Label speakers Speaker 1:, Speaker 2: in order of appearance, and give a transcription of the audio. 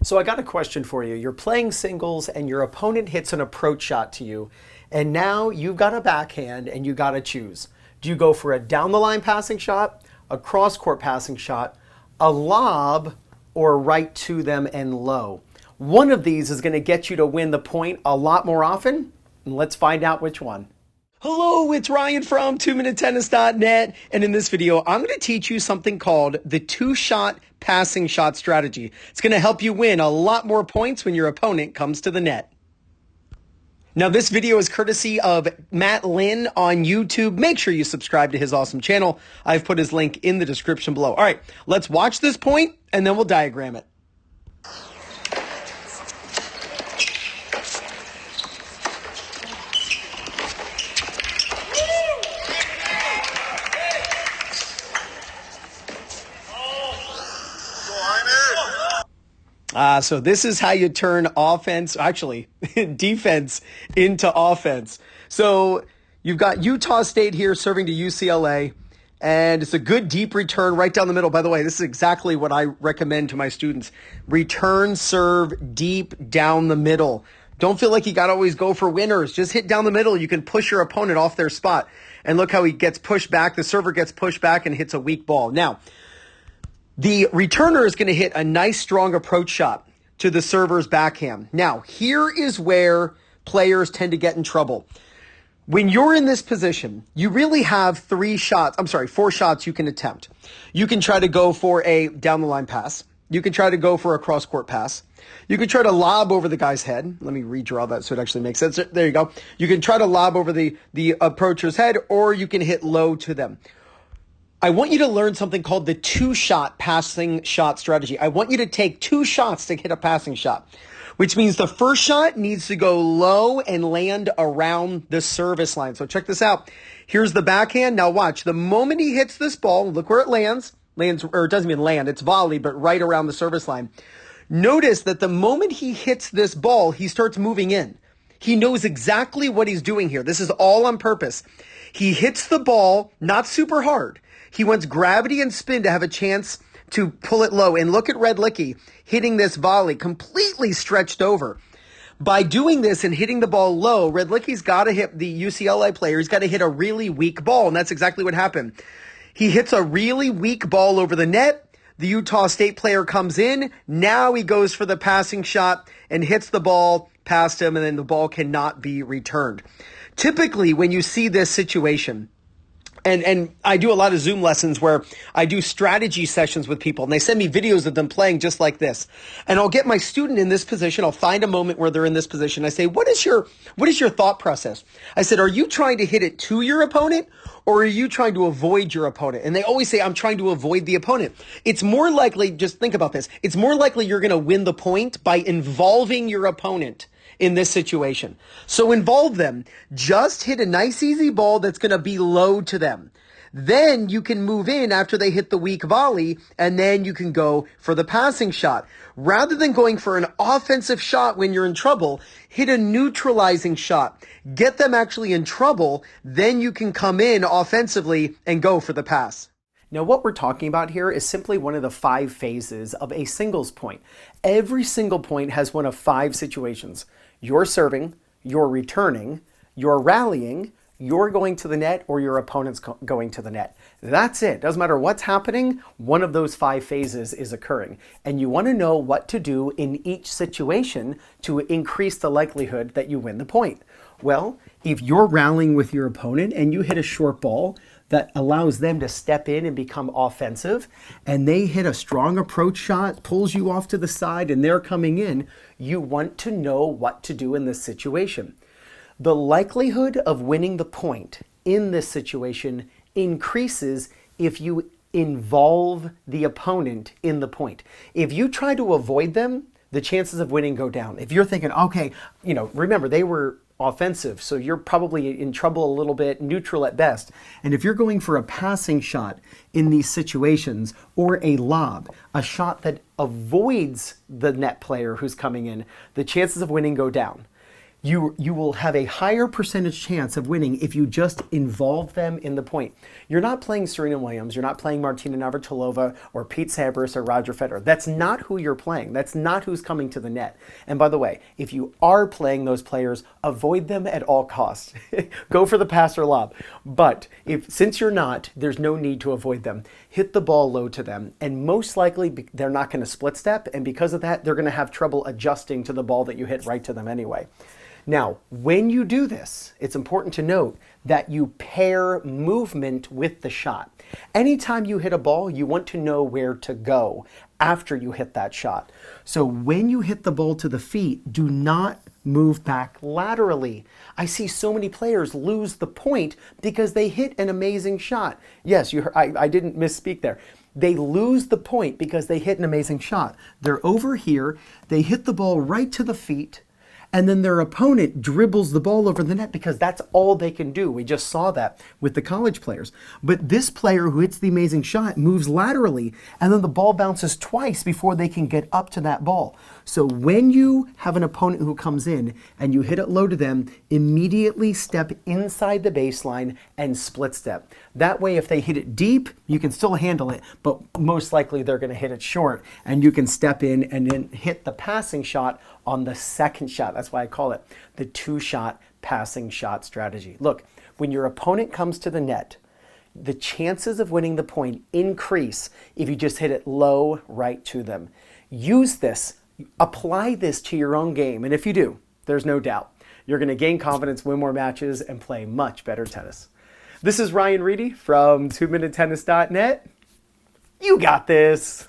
Speaker 1: So I got a question for you. You're playing singles and your opponent hits an approach shot to you, and now you've got a backhand and you got to choose. Do you go for a down the line passing shot, a cross court passing shot, a lob, or right to them and low? One of these is going to get you to win the point a lot more often, and let's find out which one. Hello, it's Ryan from 2minutetennis.net, and in this video, I'm going to teach you something called the two-shot passing shot strategy. It's going to help you win a lot more points when your opponent comes to the net. Now, this video is courtesy of Matt Lynn on YouTube. Make sure you subscribe to his awesome channel. I've put his link in the description below. All right, let's watch this point, and then we'll diagram it. So this is how you turn defense into offense. So you've got Utah State here serving to UCLA, and it's a good deep return right down the middle. By the way, this is exactly what I recommend to my students. Return serve deep down the middle. Don't feel like you got to always go for winners. Just hit down the middle. You can push your opponent off their spot. And look how he gets pushed back. The server gets pushed back and hits a weak ball. Now, the returner is going to hit a nice strong approach shot to the server's backhand. Now, here is where players tend to get in trouble. When you're in this position, you really have four shots you can attempt. You can try to go for a down the line pass. You can try to go for a cross court pass. You can try to lob over the guy's head. Let me redraw that so it actually makes sense. There you go. You can try to lob over the approacher's head, or you can hit low to them. I want you to learn something called the two-shot passing shot strategy. I want you to take two shots to hit a passing shot, which means the first shot needs to go low and land around the service line. So check this out. Here's the backhand. Now watch. The moment he hits this ball, look where it lands, or it doesn't even land. It's volley, but right around the service line. Notice that the moment he hits this ball, he starts moving in. He knows exactly what he's doing here. This is all on purpose. He hits the ball, not super hard. He wants gravity and spin to have a chance to pull it low. And look at Red Licky hitting this volley completely stretched over. By doing this and hitting the ball low, Red Licky's got to hit the UCLA player. He's got to hit a really weak ball, and that's exactly what happened. He hits a really weak ball over the net. The Utah State player comes in. Now he goes for the passing shot and hits the ball past him, and then the ball cannot be returned. Typically, when you see this situation, and I do a lot of Zoom lessons where I do strategy sessions with people, and they send me videos of them playing just like this. And I'll get my student in this position. I'll find a moment where they're in this position. I say, what is your thought process? I said, are you trying to hit it to your opponent, or are you trying to avoid your opponent? And they always say, I'm trying to avoid the opponent. It's more likely, just think about this, it's more likely you're going to win the point by involving your opponent in this situation. So involve them. Just hit a nice easy ball that's going to be low to them. Then you can move in after they hit the weak volley, and then you can go for the passing shot. Rather than going for an offensive shot when you're in trouble, hit a neutralizing shot. Get them actually in trouble, then you can come in offensively and go for the pass. Now, what we're talking about here is simply one of the 5 phases of a singles point. Every single point has one of 5 situations. You're serving, you're returning, you're rallying, you're going to the net, or your opponent's going to the net. That's it. Doesn't matter what's happening, one of those 5 phases is occurring. And you want to know what to do in each situation to increase the likelihood that you win the point. Well, if you're rallying with your opponent and you hit a short ball that allows them to step in and become offensive, and they hit a strong approach shot, pulls you off to the side, and they're coming in, you want to know what to do in this situation. The likelihood of winning the point in this situation increases if you involve the opponent in the point. If you try to avoid them, the chances of winning go down. If you're thinking, okay, remember they were offensive, so you're probably in trouble a little bit, neutral at best. And if you're going for a passing shot in these situations, or a lob, a shot that avoids the net player who's coming in, the chances of winning go down. you will have a higher percentage chance of winning if you just involve them in the point. You're not playing Serena Williams, you're not playing Martina Navratilova or Pete Sampras or Roger Federer. That's not who you're playing. That's not who's coming to the net. And by the way, if you are playing those players, avoid them at all costs. Go for the pass or lob. But since you're not, there's no need to avoid them. Hit the ball low to them, and most likely they're not going to split step, and because of that, they're going to have trouble adjusting to the ball that you hit right to them anyway. Now, when you do this, it's important to note that you pair movement with the shot. Anytime you hit a ball, you want to know where to go after you hit that shot. So when you hit the ball to the feet, do not move back laterally. I see so many players lose the point because they hit an amazing shot. Yes, I didn't misspeak there. They lose the point because they hit an amazing shot. They're over here, they hit the ball right to the feet, and then their opponent dribbles the ball over the net because that's all they can do. We just saw that with the college players. But this player who hits the amazing shot moves laterally, and then the ball bounces twice before they can get up to that ball. So when you have an opponent who comes in and you hit it low to them, immediately step inside the baseline and split step. That way, if they hit it deep, you can still handle it, but most likely they're going to hit it short, and you can step in and then hit the passing shot on the second shot. That's why I call it the two-shot passing shot strategy. Look, when your opponent comes to the net, the chances of winning the point increase if you just hit it low right to them. Use this, apply this to your own game, and if you do, there's no doubt you're going to gain confidence, win more matches, and play much better tennis. This is Ryan Reedy from 2minutetennis.net. You got this.